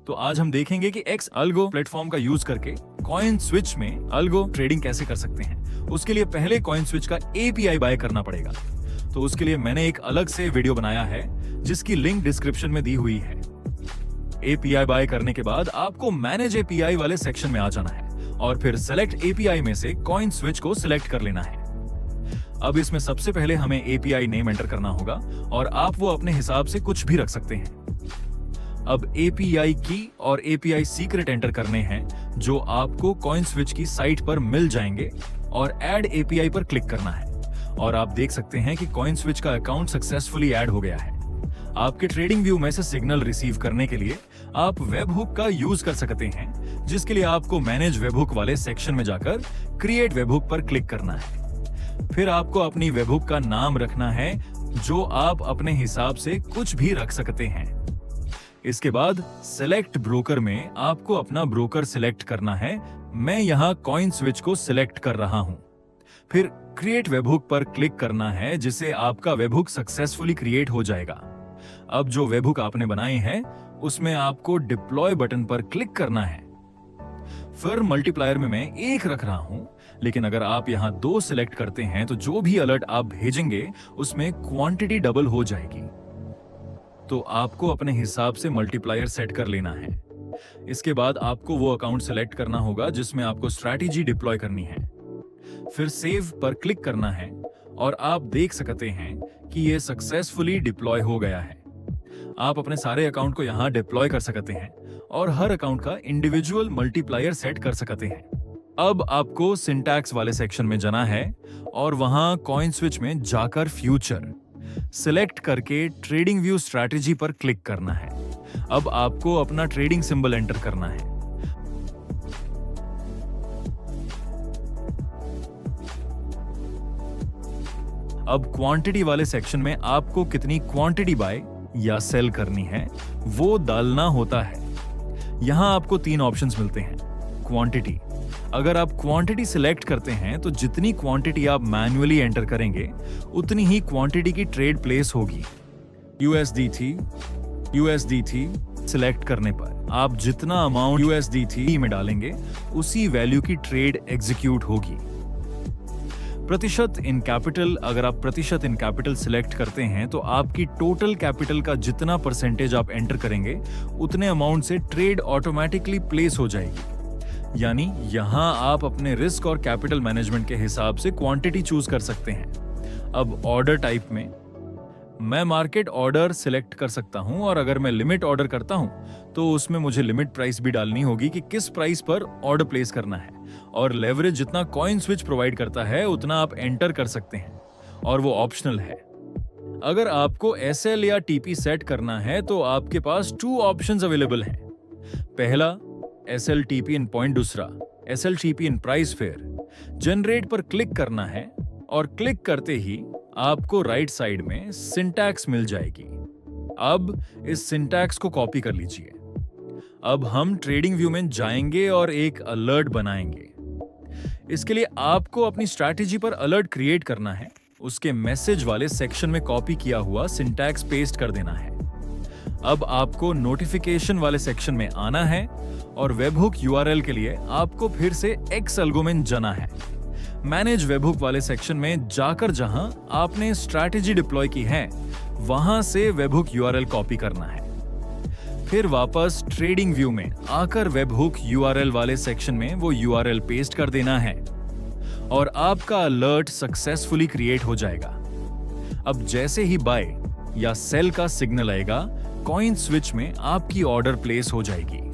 तो आज हम देखेंगे कि एक्स अल्गो प्लेटफॉर्म का यूज करके कॉइन स्विच में अल्गो ट्रेडिंग कैसे कर सकते हैं। उसके लिए पहले कॉइन स्विच का एपीआई बाय करना पड़ेगा। तो उसके लिए मैंने एक अलग से वीडियो बनाया है जिसकी लिंक डिस्क्रिप्शन में दी हुई है। एपीआई बाय करने के बाद आपको मैनेज एपीआई वाले सेक्शन में आ जाना है और फिर सेलेक्ट एपीआई में से कॉइन स्विच को सिलेक्ट कर लेना है। अब इसमें सबसे पहले हमें एपीआई नेम एंटर करना होगा और आप वो अपने हिसाब से कुछ भी रख सकते हैं। अब एपीआई की और एपीआई सीक्रेट एंटर करने हैं जो आपको कॉइन स्विच की साइट पर मिल जाएंगे और ऐड एपीआई पर क्लिक करना है और आप देख सकते हैं कि कॉइन स्विच का अकाउंट सक्सेसफुली ऐड हो गया है। आपके ट्रेडिंग व्यू में से सिग्नल रिसीव करने के लिए आप वेब हुक का यूज कर सकते हैं, जिसके लिए आपको मैनेज वेब हुक वाले सेक्शन में जाकर क्रिएट वेब हुक पर क्लिक करना है। फिर आपको अपनी वेब हुक का नाम रखना है जो आप अपने हिसाब से कुछ भी रख सकते हैं। इसके बाद सेलेक्ट ब्रोकर में आपको अपना ब्रोकर सिलेक्ट करना है। मैं यहाँ कॉइन स्विच को सिलेक्ट कर रहा हूँ। फिर क्रिएट वेबहुक पर क्लिक करना है जिससे आपका वेबहुक सक्सेसफुली क्रिएट हो जाएगा। अब जो वेबहुक आपने बनाए हैं उसमें आपको डिप्लॉय बटन पर क्लिक करना है। फिर मल्टीप्लायर में मैं 1 रख रहा हूं, लेकिन अगर आप यहां 2 सिलेक्ट करते हैं तो जो भी अलर्ट आप भेजेंगे उसमें क्वांटिटी डबल हो जाएगी। तो आपको अपने हिसाब से मल्टीप्लायर सेट कर लेना है। इसके बाद आपको वो अकाउंट सेलेक्ट करना होगा जिसमें आपको स्ट्रैटेजी डिप्लॉय करनी है। फिर सेव पर क्लिक करना है और आप देख सकते हैं कि ये सक्सेसफुली डिप्लॉय हो गया है। आप अपने सारे अकाउंट को यहां डिप्लॉय कर सकते हैं और हर अकाउंट का इंडिविजुअल मल्टीप्लायर सेट कर सकते हैं। अब आपको सिंटैक्स वाले सेक्शन में जाना है और वहां कॉइन स्विच में जाकर फ्यूचर सिलेक्ट करके ट्रेडिंग व्यू स्ट्रैटेजी पर क्लिक करना है। अब आपको अपना ट्रेडिंग सिंबल एंटर करना है। अब क्वांटिटी वाले सेक्शन में आपको कितनी क्वांटिटी बाय या सेल करनी है वो डालना होता है। यहां आपको 3 ऑप्शंस मिलते हैं। क्वांटिटी, अगर आप क्वांटिटी सिलेक्ट करते हैं तो जितनी क्वांटिटी आप मैन्युअली एंटर करेंगे उतनी ही क्वांटिटी की ट्रेड प्लेस होगी। यूएसडीटी सिलेक्ट करने पर आप जितना अमाउंट यूएसडीटी में डालेंगे उसी वैल्यू की ट्रेड एग्जीक्यूट होगी। प्रतिशत इन कैपिटल, अगर आप प्रतिशत इन कैपिटल सिलेक्ट करते हैं तो आपकी टोटल कैपिटल का जितना परसेंटेज आप एंटर करेंगे उतने अमाउंट से ट्रेड ऑटोमेटिकली प्लेस हो जाएगी। यानी यहां आप अपने रिस्क और कैपिटल मैनेजमेंट के हिसाब से क्वांटिटी चूज कर सकते हैं। अब ऑर्डर टाइप में मैं मार्केट ऑर्डर सिलेक्ट कर सकता हूं और अगर मैं लिमिट ऑर्डर करता हूं तो उसमें मुझे लिमिट प्राइस भी डालनी होगी कि किस प्राइस पर ऑर्डर प्लेस करना है। और लेवरेज जितना कॉइन स्विच प्रोवाइड करता है उतना आप एंटर कर सकते हैं और वो ऑप्शनल है। अगर आपको एसएल या टीपी सेट करना है तो आपके पास 2 ऑप्शंस अवेलेबल हैं। पहला एसएल टीपी इन पॉइंट, दूसरा SL TP in price fair. Generate पर क्लिक करना है और क्लिक करते ही आपको राइट साइड में सिंटैक्स मिल जाएगी। अब इस सिंटैक्स को कॉपी कर लीजिए। अब हम ट्रेडिंग व्यू में जाएंगे और एक अलर्ट बनाएंगे। इसके लिए आपको अपनी स्ट्रैटेजी पर अलर्ट क्रिएट करना है। उसके मैसेज वाले सेक्शन में कॉपी किया हुआ सिंटैक्स पेस्ट कर देना है। अब आपको नोटिफिकेशन वाले सेक्शन में आना है और वेबहुक यूआरएल के लिए आपको फिर से एक्स अल्गो में जाना है। मैनेज वेबहुक वाले सेक्शन में जाकर जहां आपने स्ट्रैटेजी डिप्लॉय की है वहां से वेबहुक यूआरएल कॉपी करना है। फिर वापस ट्रेडिंग व्यू में आकर वेबहुक यूआरएल वाले सेक्शन में वो यूआरएल पेस्ट कर देना है और आपका अलर्ट सक्सेसफुली क्रिएट हो जाएगा। अब जैसे ही बाय या सेल का सिग्नल आएगा कॉइन स्विच में आपकी ऑर्डर प्लेस हो जाएगी।